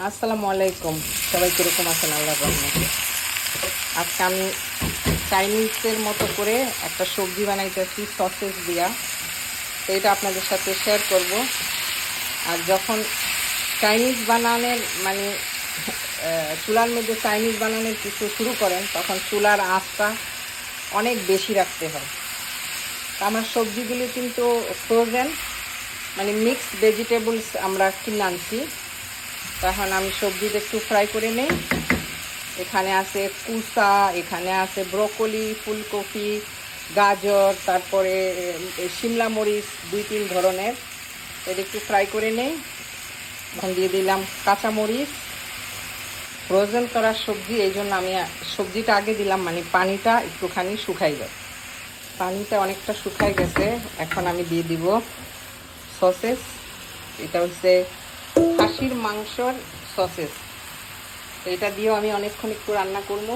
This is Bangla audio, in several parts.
আসসালামু আলাইকুম। সবাই কীরকম আছেন? আল্লাহর রহমতে। আজকে আমি চাইনিজের মতো করে একটা সবজি বানাইতেছি সসেস দিয়া, তো এটা আপনাদের সাথে শেয়ার করব। আর যখন চাইনিজ বানানোর মানে চুলার মধ্যে চাইনিজ বানানোর কিছু শুরু করেন, তখন চুলার আঁচটা অনেক বেশি রাখতে হয়। তো আমার সবজিগুলি কিন্তু ফ্রোজেন, মানে মিক্সড ভেজিটেবলস আমরা কিনে আনছি। তখন আমি সবজিটা একটু ফ্রাই করে নেই। এখানে আছে কুসা, এখানে আছে ব্রকলি, ফুলকপি, গাজর, তারপরে শিমলা মরিচ 2-3 ধরনের। এটা একটু ফ্রাই করে নেই। এখন দিয়ে দিলাম কাঁচামরিচ। ফ্রোজেন করা সবজি, এই জন্য আমি সবজিটা আগে দিলাম, মানে পানিটা একটুখানি শুকাই যায়। পানিটা অনেকটা শুকাই গেছে। এখন আমি দিয়ে দিব সসেস। এটা হচ্ছে খাসির মাংসর সসেস। এটা দিয়েও আমি অনেকক্ষণ একটু রান্না করব,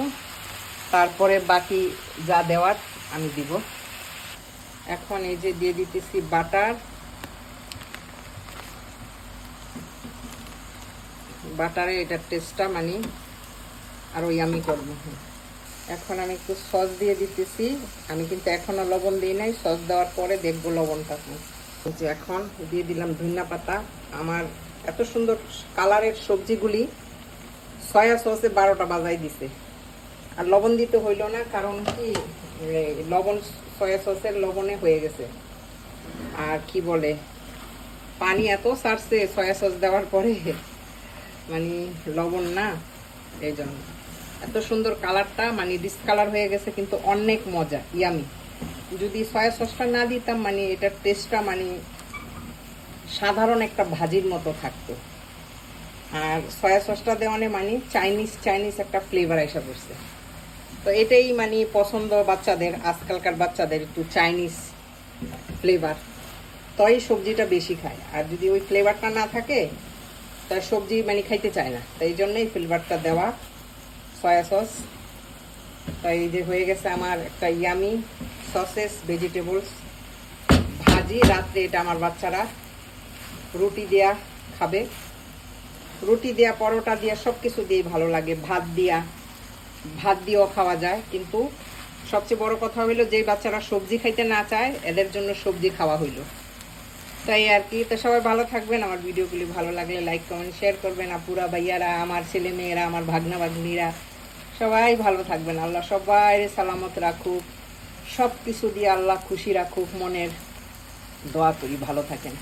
তারপরে বাকি যা দেওয়ার আমি দিব। এখন এই যে দিয়ে দিতেছি বাটার। বাটারে এটার টেস্টটা মানে আরও ইয়ামি করবো। এখন আমি একটু সস দিয়ে দিতেছি। আমি কিন্তু এখনও লবণ দিই নাই, সস দেওয়ার পরে দেখবো লবণটা। যে এখন দিয়ে দিলাম ধনিয়া পাতা। আমার এত সুন্দর কালারের সবজিগুলি সয়া সসে 12টা বাজাই দিছে। আর লবণ দিতে হইল না, কারণ কি লবণ সয়া সসের লবণে হয়ে গেছে। আর কি বলে, পানি এত ছাড়ছে সয়া সস দেওয়ার পরে, মানে লবণ না, এই জন্য এত সুন্দর কালারটা, মানে ডিসকালার হয়ে গেছে, কিন্তু অনেক মজা, ইয়ামি। যদি সয়া সসটা না দিতাম, মানে এটার টেস্টটা মানে সাধারণ একটা ভাজির মতো থাকতো। আর সয়া সসটা দেওয়ানে মানে চাইনিজ একটা ফ্লেভার এসে পড়ছে। তো এটাই মানে পছন্দ বাচ্চাদের, আজকালকার বাচ্চাদের একটু চাইনিজ ফ্লেভার, তো এই সবজিটা বেশি খায়। আর যদি ওই ফ্লেভারটা না থাকে, তাই সবজি মানে খাইতে চায় না। তাই জন্যই ফ্লেভারটা দেওয়া সয়া সস। তাই এই যে হয়ে গেছে আমার একটা ইয়ামি সসেস ভেজিটেবলস ভাজি। রাত্রে এটা আমার বাচ্চারা রুটি দেয়া খাবে। রুটি দেয়া, পরোটা দেয়া, সব কিছু দিয়েই ভালো লাগে। ভাত দিয়েও খাওয়া যায়। কিন্তু সবচেয়ে বড় কথা হইলো, যে বাচ্চারা সবজি খাইতে না চায়, এদের জন্য সবজি খাওয়া হইলো। তাই আর কি। তো সবাই ভালো থাকবেন। আমার ভিডিওগুলি ভালো লাগলে লাইক কমেন্ট শেয়ার করবেন। আপুরা ভাইয়ারা, আমার ছেলে মেয়েরা, আমার ভাগনা ভাগ্নিরা, সবাই ভালো থাকবেন। আল্লাহ সবাই সালামত রাখুক, সব কিছু দিয়ে আল্লাহ খুশি রাখুক। মনের দোয়া করি ভালো থাকেন।